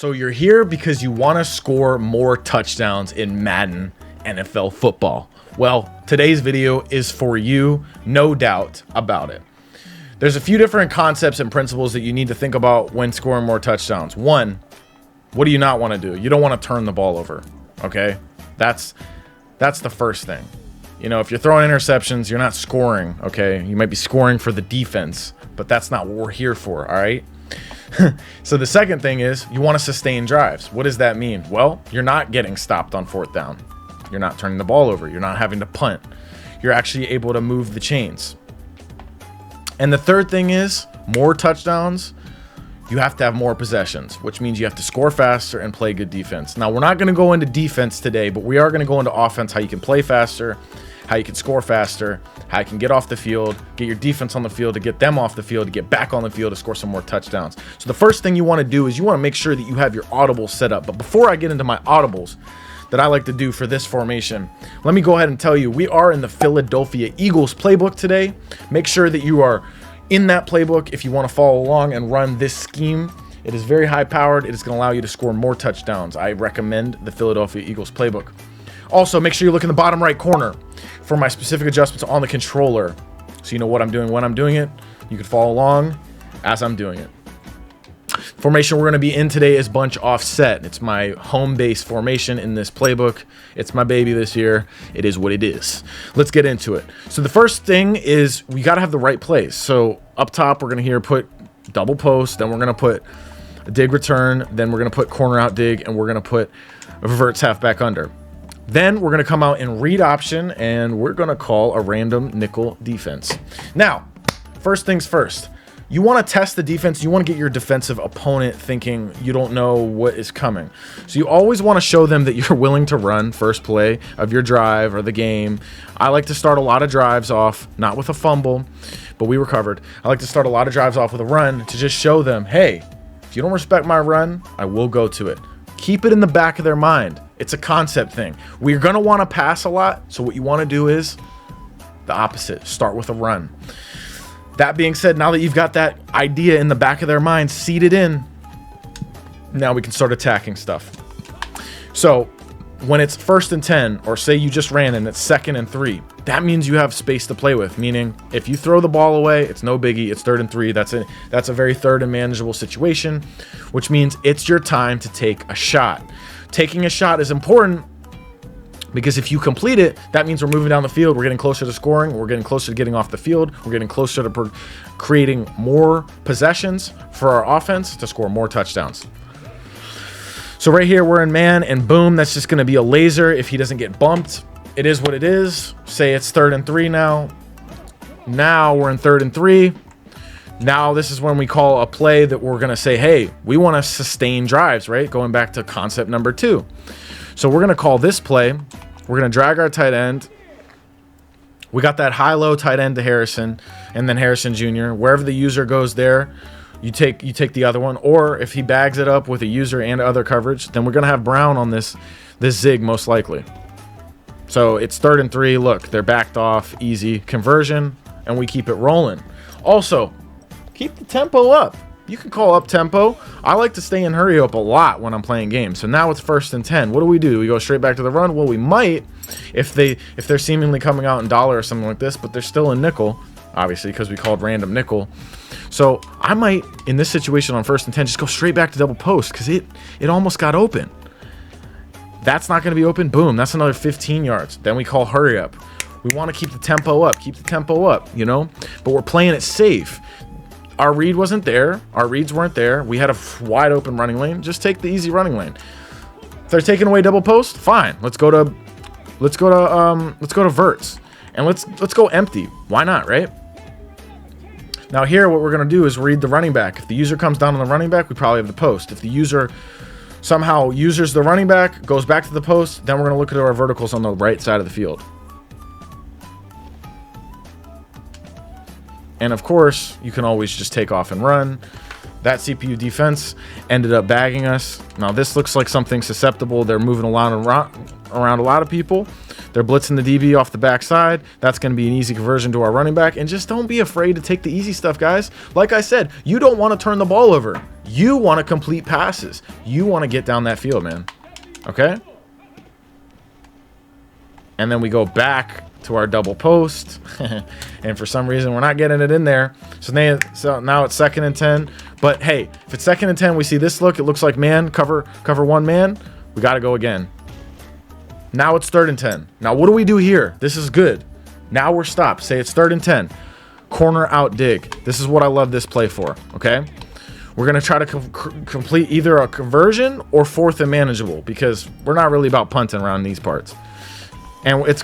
So you're here because you want to score more touchdowns in Madden NFL football. Well, today's video is for you, no doubt about it. There's a few different concepts and principles that you need to think about when scoring more touchdowns. One, what do you not want to do? You don't want to turn the ball over, okay? That's the first thing. You know, if you're throwing interceptions, you're not scoring, okay? You might be scoring for the defense, but that's not what we're here for, all right? So the second thing is you want to sustain drives. What does that mean? Well, you're not getting stopped on fourth down. You're not turning the ball over. You're not having to punt. You're actually able to move the chains. And the third thing is more touchdowns. You have to have more possessions, which means you have to score faster and play good defense. Now, we're not going to go into defense today, but we are going to go into offense, how you can play faster, how you can score faster, how you can get off the field, get your defense on the field, to get them off the field, to get back on the field, to score some more touchdowns. So the first thing you want to do is you want to make sure that you have your audibles set up. But before I get into my audibles that I like to do for this formation, let me go ahead and tell you, we are in the Philadelphia Eagles playbook today. Make sure that you are in that playbook if you want to follow along and run this scheme. It is very high powered. It is going to allow you to score more touchdowns. I recommend the Philadelphia Eagles playbook. Also, make sure you look in the bottom right corner for my specific adjustments on the controller, so you know what I'm doing when I'm doing it. You can follow along as I'm doing it. Formation we're going to be in today is bunch offset. It's my home base formation in this playbook. It's my baby this year. It is what it is. Let's get into it. So the first thing is we got to have the right place. So up top, we're going to put double post, then we're going to put a dig return, then we're going to put corner out dig, and we're going to put a reverts halfback under. Then we're going to come out in read option, and we're going to call a random nickel defense. Now, first things first. You want to test the defense. You want to get your defensive opponent thinking you don't know what is coming. So you always want to show them that you're willing to run first play of your drive or the game. I like to start a lot of drives off, not with a fumble, but we recovered. I like to start a lot of drives off with a run to just show them, hey, if you don't respect my run, I will go to it. Keep it in the back of their mind. It's a concept thing. We're going to want to pass a lot. So what you want to do is the opposite. Start with a run. That being said, now that you've got that idea in the back of their mind seated in, now we can start attacking stuff. So when it's 1st and 10, or say you just ran and it's 2nd and 3, that means you have space to play with. Meaning if you throw the ball away, it's no biggie. It's 3rd and 3. That's a very third and manageable situation, which means it's your time to take a shot. Taking a shot is important because if you complete it, that means we're moving down the field. We're getting closer to scoring. We're getting closer to getting off the field. We're getting closer to creating more possessions for our offense to score more touchdowns. So right here, we're in man, and boom, that's just going to be a laser if he doesn't get bumped. It is what it is. Say it's 3rd and 3 now. Now we're in 3rd and 3. Now this is when we call a play that we're going to say, hey, we want to sustain drives, right? Going back to concept number 2. So we're going to call this play. We're going to drag our tight end. We got that high-low tight end to Harrison, and then Harrison Jr. Wherever the user goes there, you take the other one. Or if he bags it up with a user and other coverage, then we're going to have Brown on this zig most likely. So it's 3rd and 3. Look, they're backed off. Easy conversion, and we keep it rolling. Also, keep the tempo up. You can call up tempo. I like to stay in hurry up a lot when I'm playing games. So now it's 1st and 10. What do? We go straight back to the run? Well, we might if they're seemingly coming out in dollar or something like this, but they're still in nickel, obviously, because we called random nickel. So I might, in this situation on 1st and 10, just go straight back to double post because it almost got open. That's not going to be open. Boom. That's another 15 yards. Then we call hurry up. We want to keep the tempo up. Keep the tempo up, you know? But we're playing it safe. Our read wasn't there. Our reads weren't there. We had a wide open running lane. Just take the easy running lane. If they're taking away double post, fine. Let's go to verts, and let's go empty. Why not, right? Now here, what we're gonna do is read the running back. If the user comes down on the running back, we probably have the post. If the user somehow uses the running back, goes back to the post, then we're gonna look at our verticals on the right side of the field. And of course, you can always just take off and run. that CPU defense ended up bagging us. Now this looks like something susceptible. They're moving around a lot of people. They're blitzing the DB off the backside. That's going to be an easy conversion to our running back. And just don't be afraid to take the easy stuff, guys. Like I said, you don't want to turn the ball over. You want to complete passes. You want to get down that field, man. Okay? And then we go back to our double post. And for some reason, we're not getting it in there. So now it's 2nd and 10. But hey, if it's 2nd and 10, we see this look. It looks like man, cover one man. We got to go again. Now it's 3rd and 10. Now what do we do here? This is good. Now we're stopped. Say it's 3rd and 10. Corner out dig. This is what I love this play for, okay? We're going to try to complete either a conversion or 4th and manageable because we're not really about punting around these parts. And it's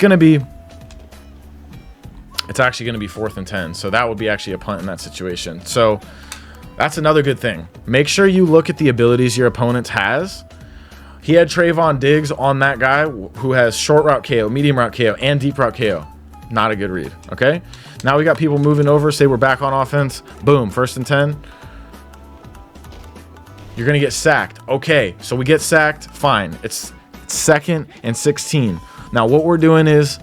actually going to be 4th and 10. So that would be actually a punt in that situation. So that's another good thing. Make sure you look at the abilities your opponent has. He had Trayvon Diggs on that guy who has short route KO, medium route KO, and deep route KO. Not a good read, okay? Now we got people moving over. Say we're back on offense. Boom, 1st and 10. You're going to get sacked. Okay, so we get sacked. Fine. It's 2nd and 16. Now what we're doing is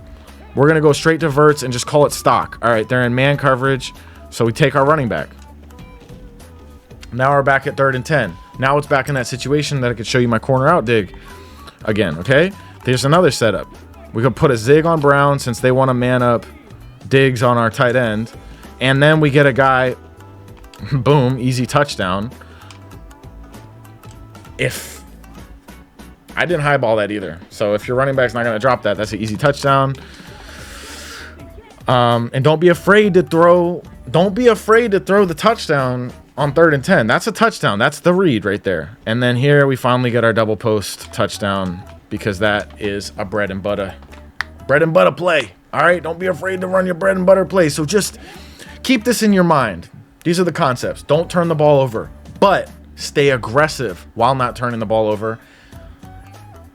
we're going to go straight to verts and just call it stock. All right, they're in man coverage, so we take our running back. Now we're back at 3rd and 10. Now it's back in that situation that I could show you my corner out dig again, okay? There's another setup. We could put a zig on Brown since they want to man up Diggs on our tight end. And then we get a guy, boom, easy touchdown. If I didn't highball that either. So if your running back's not going to drop that, that's an easy touchdown. And don't be afraid to throw the touchdown on 3rd and 10. That's a touchdown. That's the read right there. And then here we finally get our double post touchdown because that is a bread and butter play. All right, don't be afraid to run your bread and butter play. So just keep this in your mind. These are the concepts. Don't turn the ball over, but stay aggressive while not turning the ball over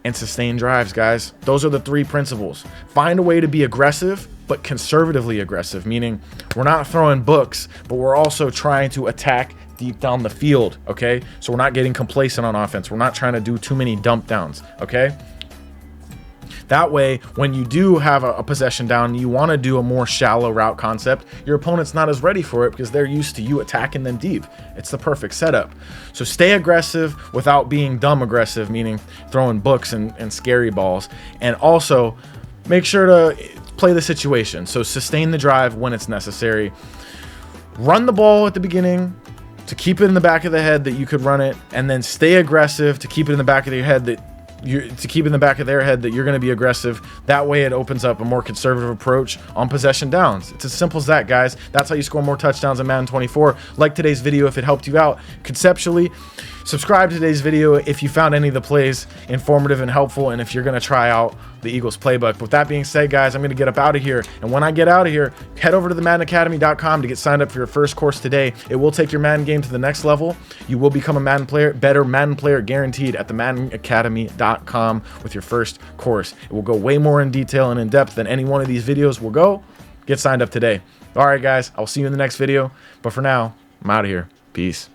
and sustain drives, guys. Those are the 3 principles. Find a way to be aggressive, but conservatively aggressive, meaning we're not throwing books, but we're also trying to attack deep down the field, okay? So we're not getting complacent on offense. We're not trying to do too many dump downs, okay? That way, when you do have a possession down, you want to do a more shallow route concept, your opponent's not as ready for it because they're used to you attacking them deep. It's the perfect setup. So stay aggressive without being dumb aggressive, meaning throwing books and scary balls. And also, make sure to play the situation. So sustain the drive when it's necessary. Run the ball at the beginning to keep it in the back of the head that you could run it, and then stay aggressive to keep it in the back of your head that you're going to be aggressive. That way it opens up a more conservative approach on possession downs. It's as simple as that, guys. That's how you score more touchdowns in Madden 24. Like today's video if it helped you out conceptually. Subscribe to today's video if you found any of the plays informative and helpful, and if you're going to try out the Eagles playbook. With that being said, guys, I'm going to get up out of here. And when I get out of here, head over to the MaddenAcademy.com to get signed up for your first course today. It will take your Madden game to the next level. You will become a Madden player, better Madden player guaranteed at the MaddenAcademy.com with your first course. It will go way more in detail and in depth than any one of these videos will go. Get signed up today. All right, guys, I'll see you in the next video. But for now, I'm out of here. Peace.